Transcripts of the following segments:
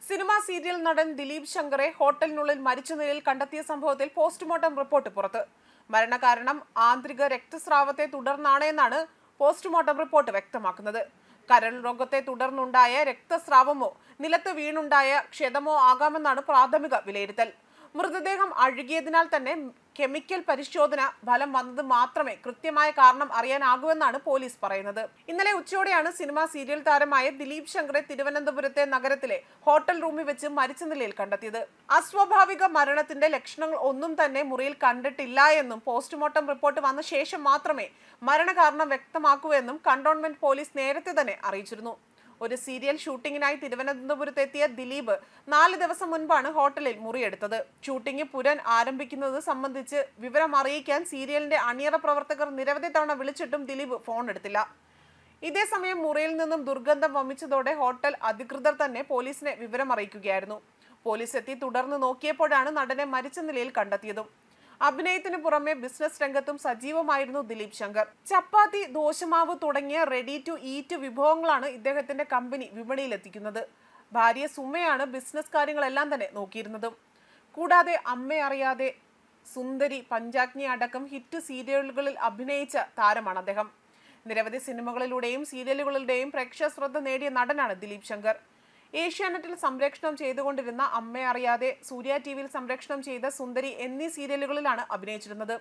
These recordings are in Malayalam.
സിനിമാ സീരിയൽ നടൻ ദിലീപ് ശങ്കറെ ഹോട്ടലിനുള്ളിൽ മരിച്ച നിലയിൽ കണ്ടെത്തിയ സംഭവത്തിൽ പോസ്റ്റ്മോർട്ടം റിപ്പോർട്ട് പുറത്ത്. മരണകാരണം ആന്തരിക രക്തസ്രാവത്തെ തുടർന്നാണ് എന്നാണ് പോസ്റ്റ്മോർട്ടം റിപ്പോർട്ട് വ്യക്തമാക്കുന്നത്. കരൾ രോഗത്തെ തുടർന്നുണ്ടായ രക്തസ്രാവമോ നിലത്ത് വീണുണ്ടായ ക്ഷതമോ ആകാമെന്നാണ് പ്രാഥമിക വിലയിരുത്തൽ. മൃതദേഹം അഴുകിയതിനാൽ തന്നെ കെമിക്കൽ പരിശോധന ഫലം വന്നത് മാത്രമേ കൃത്യമായ കാരണം അറിയാനാകൂവെന്നാണ് പോലീസ് പറയുന്നത്. ഇന്നലെ ഉച്ചയോടെയാണ് സിനിമാ സീരിയൽ താരമായ ദിലീപ് ശങ്കറെ തിരുവനന്തപുരത്തെ നഗരത്തിലെ ഹോട്ടൽ റൂമിൽ വെച്ച് മരിച്ച നിലയിൽ കണ്ടെത്തിയത്. അസ്വാഭാവിക മരണത്തിന്റെ ലക്ഷണങ്ങൾ ഒന്നും തന്നെ മുറിയിൽ കണ്ടിട്ടില്ല എന്നും പോസ്റ്റ്മോർട്ടം റിപ്പോർട്ട് വന്ന ശേഷം മാത്രമേ മരണകാരണം വ്യക്തമാക്കൂവെന്നും കന്റോൺമെന്റ് പോലീസ് നേരത്തെ തന്നെ അറിയിച്ചിരുന്നു. ഒരു സീരിയൽ ഷൂട്ടിങ്ങിനായി തിരുവനന്തപുരത്തെത്തിയ ദിലീപ് 4 ദിവസം മുൻപാണ് ഹോട്ടലിൽ മുറിയെടുത്തത്. ഷൂട്ടിംഗ് പുരൻ ആരംഭിക്കുന്നത് സംബന്ധിച്ച് വിവരം അറിയിക്കാൻ സീരിയലിന്റെ അണിയറ പ്രവർത്തകർ നിരവധി തവണ വിളിച്ചിട്ടും ദിലീപ് ഫോൺ എടുത്തില്ല. ഇതേസമയം മുറിയിൽ നിന്നും ദുർഗന്ധം വമിച്ചതോടെ ഹോട്ടൽ അധികൃതർ തന്നെ പോലീസിനെ വിവരം അറിയിക്കുകയായിരുന്നു. പോലീസ് എത്തി തുടർന്ന് നോക്കിയപ്പോഴാണ് നടനെ മരിച്ച നിലയിൽ കണ്ടെത്തിയതും. അഭിനയത്തിന് പുറമെ ബിസിനസ് രംഗത്തും സജീവമായിരുന്നു ദിലീപ് ശങ്കർ. ചപ്പാത്തി, ദോശമാവ് തുടങ്ങിയ റെഡി ടു ഈറ്റ് വിഭവങ്ങളാണ് ഇദ്ദേഹത്തിന്റെ കമ്പനി വിപണിയിലെത്തിക്കുന്നത്. ഭാര്യ സുമയാണ് ബിസിനസ് കാര്യങ്ങളെല്ലാം തന്നെ നോക്കിയിരുന്നതും. കൂടാതെ അമ്മ അറിയാതെ, സുന്ദരി, പഞ്ചാഗ്നി അടക്കം ഹിറ്റ് സീരിയലുകളിൽ അഭിനയിച്ച താരമാണ് അദ്ദേഹം. നിരവധി സിനിമകളിലൂടെയും സീരിയലുകളിലൂടെയും പ്രേക്ഷക ശ്രദ്ധ നേടിയ നടനാണ് ദിലീപ് ശങ്കർ. ഏഷ്യാനെറ്റിൽ സംപ്രേഷണം ചെയ്തുകൊണ്ടിരുന്ന അമ്മ അറിയാതെ, സൂര്യ ടിവിയിൽ സംപ്രേഷണം ചെയ്ത സുന്ദരി എന്നീ സീരിയലുകളിലാണ് അഭിനയിച്ചിരുന്നത്.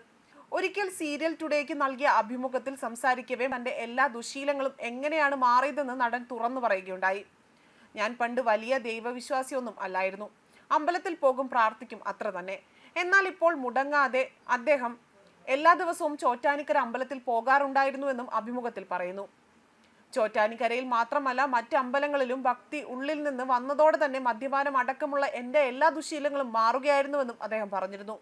ഒരിക്കൽ സീരിയൽ ടുഡേക്ക് നൽകിയ അഭിമുഖത്തിൽ സംസാരിക്കവേ തന്റെ എല്ലാ ദുശീലങ്ങളും എങ്ങനെയാണ് മാറിയതെന്ന് നടൻ തുറന്നു പറയുകയുണ്ടായി. ഞാൻ പണ്ട് വലിയ ദൈവവിശ്വാസിയൊന്നും അല്ലായിരുന്നു. അമ്പലത്തിൽ പോകും, പ്രാർത്ഥിക്കും, അത്ര തന്നെ. എന്നാൽ ഇപ്പോൾ മുടങ്ങാതെ അദ്ദേഹം എല്ലാ ദിവസവും ചോറ്റാനിക്കര അമ്പലത്തിൽ പോകാറുണ്ടായിരുന്നുവെന്നും അഭിമുഖത്തിൽ പറയുന്നു. ചോറ്റാനിക്കരയിൽ മാത്രമല്ല മറ്റ് അമ്പലങ്ങളിലും ഭക്തി ഉള്ളിൽ നിന്ന് വന്നതോടെ തന്നെ മദ്യപാനം അടക്കമുള്ള എൻ്റെ എല്ലാ ദുശീലങ്ങളും മാറുകയായിരുന്നുവെന്നും അദ്ദേഹം പറഞ്ഞിരുന്നു.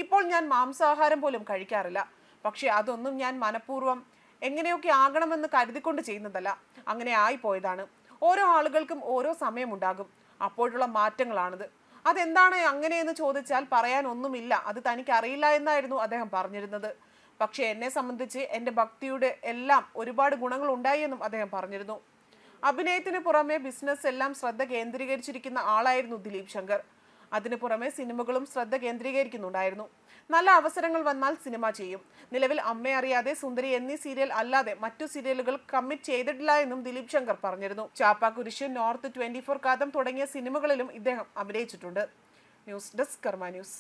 ഇപ്പോൾ ഞാൻ മാംസാഹാരം പോലും കഴിക്കാറില്ല. പക്ഷെ അതൊന്നും ഞാൻ മനഃപൂർവ്വം എങ്ങനെയൊക്കെ ആകണമെന്ന് കരുതിക്കൊണ്ട് ചെയ്യുന്നതല്ല. അങ്ങനെ ആയിപ്പോയതാണ്. ഓരോ ആളുകൾക്കും ഓരോ സമയമുണ്ടാകും. അപ്പോഴുള്ള മാറ്റങ്ങളാണിത്. അതെന്താണ് അങ്ങനെയെന്ന് ചോദിച്ചാൽ പറയാൻ ഒന്നുമില്ല, അത് തനിക്ക് അറിയില്ല എന്നായിരുന്നു അദ്ദേഹം പറഞ്ഞിരുന്നത്. പക്ഷെ എന്നെ സംബന്ധിച്ച് എൻ്റെ ഭക്തിയുടെ എല്ലാം ഒരുപാട് ഗുണങ്ങൾ ഉണ്ടായി എന്നും അദ്ദേഹം പറഞ്ഞിരുന്നു. അഭിനയത്തിന് പുറമെ ബിസിനസ് എല്ലാം ശ്രദ്ധ കേന്ദ്രീകരിച്ചിരിക്കുന്ന ആളായിരുന്നു ദിലീപ് ശങ്കർ. അതിനു പുറമെ സിനിമകളും ശ്രദ്ധ കേന്ദ്രീകരിക്കുന്നുണ്ടായിരുന്നു. നല്ല അവസരങ്ങൾ വന്നാൽ സിനിമ ചെയ്യും. നിലവിൽ അമ്മ അറിയാതെ, സുന്ദരി എന്നീ സീരിയൽ അല്ലാതെ മറ്റു സീരിയലുകൾ കമ്മിറ്റ് ചെയ്തിട്ടില്ല എന്നും ദിലീപ് ശങ്കർ പറഞ്ഞിരുന്നു. ചാപ്പാക്കുരിശ്, നോർത്ത്, 24 കാതം തുടങ്ങിയ സിനിമകളിലും ഇദ്ദേഹം അഭിനയിച്ചിട്ടുണ്ട്. ന്യൂസ് ഡെസ്ക് കർമ്മ ന്യൂസ്.